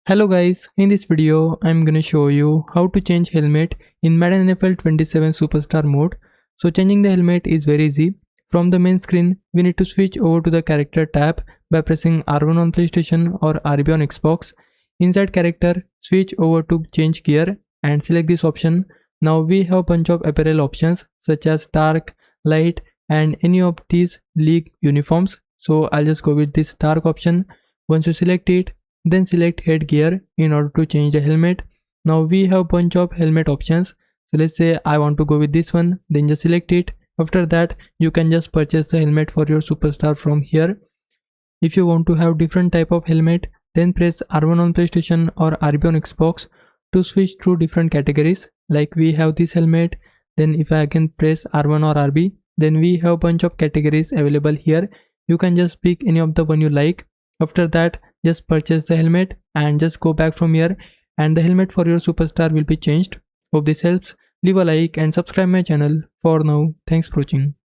Hello guys, in this video I'm gonna show you how to change helmet in Madden NFL 27 Superstar mode. So changing the helmet is very easy. From the main screen, we need to switch over to the character tab by pressing R1 on PlayStation or RB on Xbox. Inside character, switch over to change gear and select this option. Now we have bunch of apparel options such as dark, light and any of these league uniforms. So I'll just go with this dark option. Once you select it, then select headgear in order to change the helmet. Now we have bunch of helmet options. So let's say I want to go with this one, then just select it. After that, you can just purchase the helmet for your superstar from here. If you want to have different type of helmet, then press R1 on PlayStation or RB on Xbox to switch through different categories. Like we have this helmet, then if I again press R1 or RB, then we have bunch of categories available here. You can just pick any of the one you like. After that, just purchase the helmet and just go back from here and the helmet for your superstar will be changed. Hope this helps. Leave a like and subscribe my channel. For now, thanks for watching.